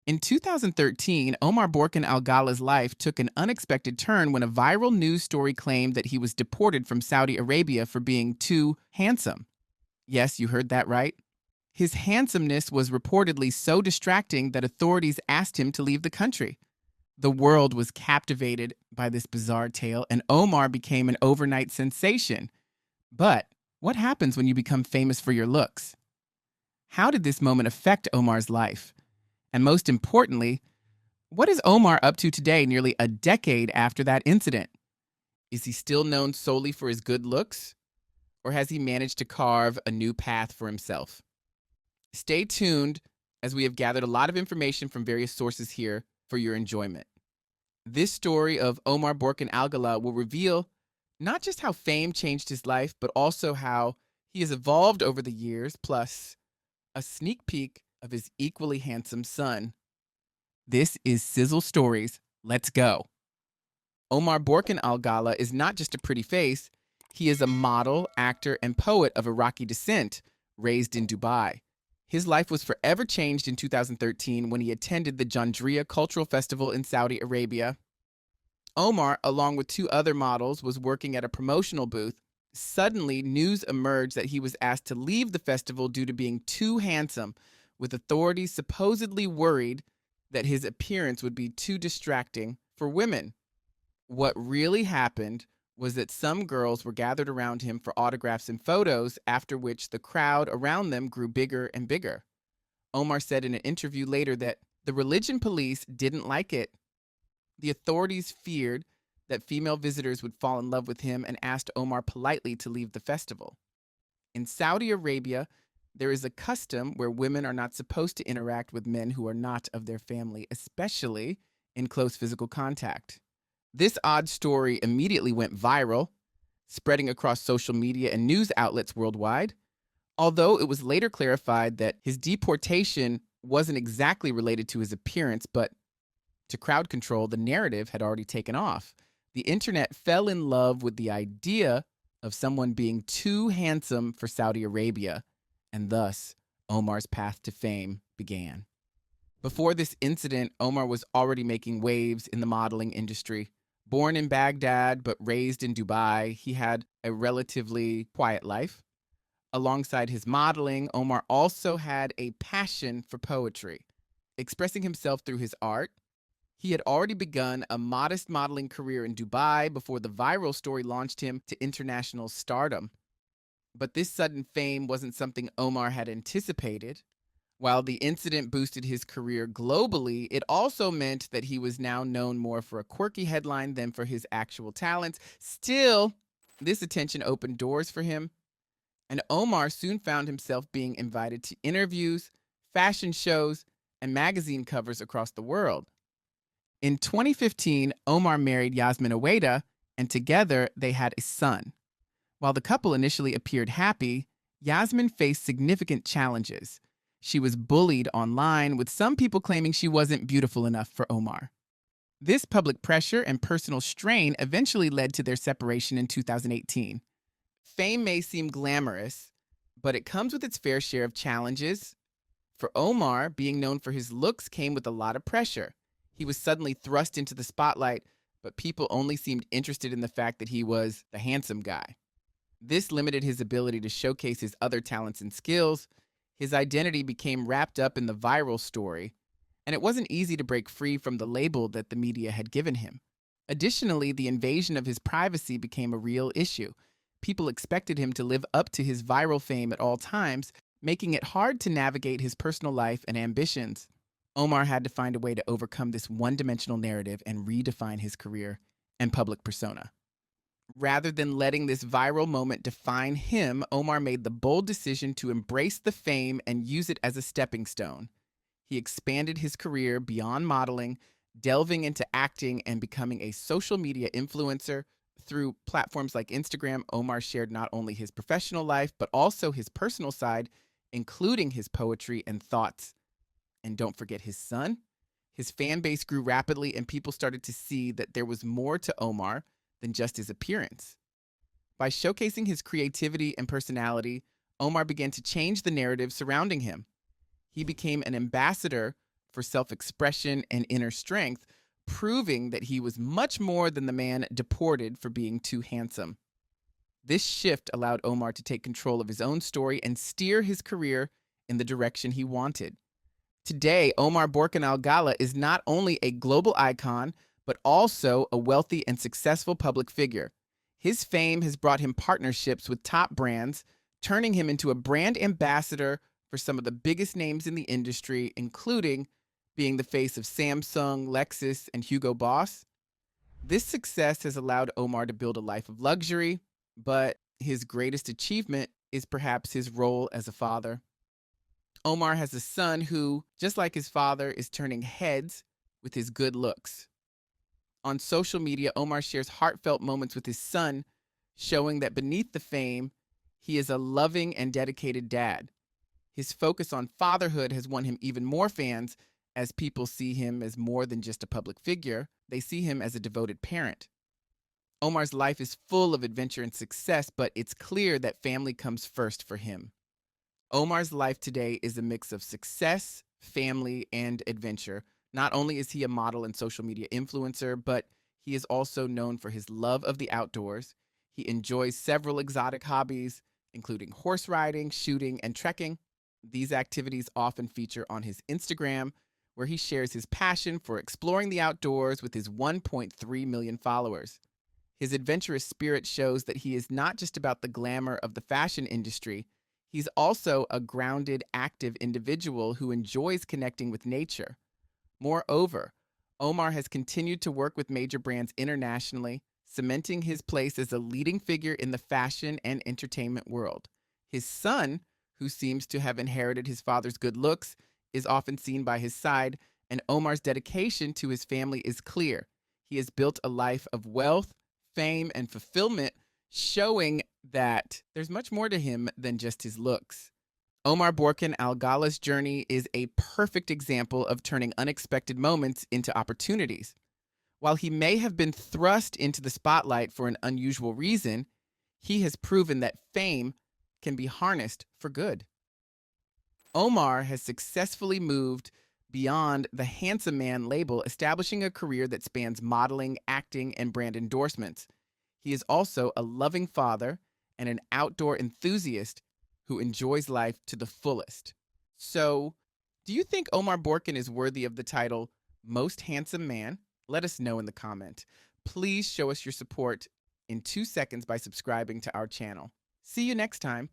In 2013, Omar Borkan Al Gala's life took an unexpected turn when a viral news story claimed that he was deported from Saudi Arabia for being too handsome. Yes, you heard that right. His handsomeness was reportedly so distracting that authorities asked him to leave the country. The world was captivated by this bizarre tale, and Omar became an overnight sensation. But what happens when you become famous for your looks? How did this moment affect Omar's life? And most importantly, what is Omar up to today, nearly a decade after that incident? Is he still known solely for his good looks? Or has he managed to carve a new path for himself? Stay tuned, as we have gathered a lot of information from various sources here for your enjoyment. This story of Omar Borkan Al Gala will reveal not just how fame changed his life, but also how he has evolved over the years, plus a sneak peek of his equally handsome son. This is Sizzle Stories. Let's go. Omar Borkan Al Gala is not just a pretty face. He is a model, actor, and poet of Iraqi descent, raised in Dubai. His life was forever changed in 2013 when he attended the Jandria Cultural Festival in Saudi Arabia. Omar, along with two other models, was working at a promotional booth. Suddenly, news emerged that he was asked to leave the festival due to being too handsome, with authorities supposedly worried that his appearance would be too distracting for women. What really happened was that some girls were gathered around him for autographs and photos, after which the crowd around them grew bigger and bigger. Omar said in an interview later that the religion police didn't like it. The authorities feared that female visitors would fall in love with him and asked Omar politely to leave the festival. In Saudi Arabia, there is a custom where women are not supposed to interact with men who are not of their family, especially in close physical contact. This odd story immediately went viral, spreading across social media and news outlets worldwide, although it was later clarified that his deportation wasn't exactly related to his appearance, but to crowd control. The narrative had already taken off. The internet fell in love with the idea of someone being too handsome for Saudi Arabia, and thus Omar's path to fame began. Before this incident, Omar was already making waves in the modeling industry. Born in Baghdad but raised in Dubai, he had a relatively quiet life. Alongside his modeling, Omar also had a passion for poetry, expressing himself through his art. He had already begun a modest modeling career in Dubai before the viral story launched him to international stardom. But this sudden fame wasn't something Omar had anticipated. While the incident boosted his career globally, it also meant that he was now known more for a quirky headline than for his actual talents. Still, this attention opened doors for him, and Omar soon found himself being invited to interviews, fashion shows, and magazine covers across the world. In 2015, Omar married Yasmin Aweda, and together they had a son. While the couple initially appeared happy, Yasmin faced significant challenges. She was bullied online, with some people claiming she wasn't beautiful enough for Omar. This public pressure and personal strain eventually led to their separation in 2018. Fame may seem glamorous, but it comes with its fair share of challenges. For Omar, being known for his looks came with a lot of pressure. He was suddenly thrust into the spotlight, but people only seemed interested in the fact that he was the handsome guy. This limited his ability to showcase his other talents and skills. His identity became wrapped up in the viral story, and it wasn't easy to break free from the label that the media had given him. Additionally, the invasion of his privacy became a real issue. People expected him to live up to his viral fame at all times, making it hard to navigate his personal life and ambitions. Omar had to find a way to overcome this one-dimensional narrative and redefine his career and public persona. Rather than letting this viral moment define him, Omar made the bold decision to embrace the fame and use it as a stepping stone. He expanded his career beyond modeling, delving into acting and becoming a social media influencer. Through platforms like Instagram, Omar shared not only his professional life, but also his personal side, including his poetry and thoughts. And don't forget his son. His fan base grew rapidly, and people started to see that there was more to Omar than just his appearance. By showcasing his creativity and personality, Omar began to change the narrative surrounding him. He became an ambassador for self-expression and inner strength, proving that he was much more than the man deported for being too handsome. This shift allowed Omar to take control of his own story and steer his career in the direction he wanted. Today, Omar Borkan Al Gala is not only a global icon, but also a wealthy and successful public figure. His fame has brought him partnerships with top brands, turning him into a brand ambassador for some of the biggest names in the industry, including being the face of Samsung, Lexus, and Hugo Boss. This success has allowed Omar to build a life of luxury, but his greatest achievement is perhaps his role as a father. Omar has a son who, just like his father, is turning heads with his good looks. On social media, Omar shares heartfelt moments with his son, showing that beneath the fame, he is a loving and dedicated dad. His focus on fatherhood has won him even more fans, as people see him as more than just a public figure. They see him as a devoted parent. Omar's life is full of adventure and success, but it's clear that family comes first for him. Omar's life today is a mix of success, family, and adventure. Not only is he a model and social media influencer, but he is also known for his love of the outdoors. He enjoys several exotic hobbies, including horse riding, shooting, and trekking. These activities often feature on his Instagram, where he shares his passion for exploring the outdoors with his 1.3 million followers. His adventurous spirit shows that he is not just about the glamour of the fashion industry. He's also a grounded, active individual who enjoys connecting with nature. Moreover, Omar has continued to work with major brands internationally, cementing his place as a leading figure in the fashion and entertainment world. His son, who seems to have inherited his father's good looks, is often seen by his side, and Omar's dedication to his family is clear. He has built a life of wealth, fame, and fulfillment, showing that there's much more to him than just his looks. Omar Borkan Al Gala's journey is a perfect example of turning unexpected moments into opportunities. While he may have been thrust into the spotlight for an unusual reason, he has proven that fame can be harnessed for good. Omar has successfully moved beyond the handsome man label, establishing a career that spans modeling, acting, and brand endorsements. He is also a loving father and an outdoor enthusiast who enjoys life to the fullest. So, do you think Omar Borkan is worthy of the title Most Handsome Man? Let us know in the comment. Please show us your support in 2 seconds by subscribing to our channel. See you next time.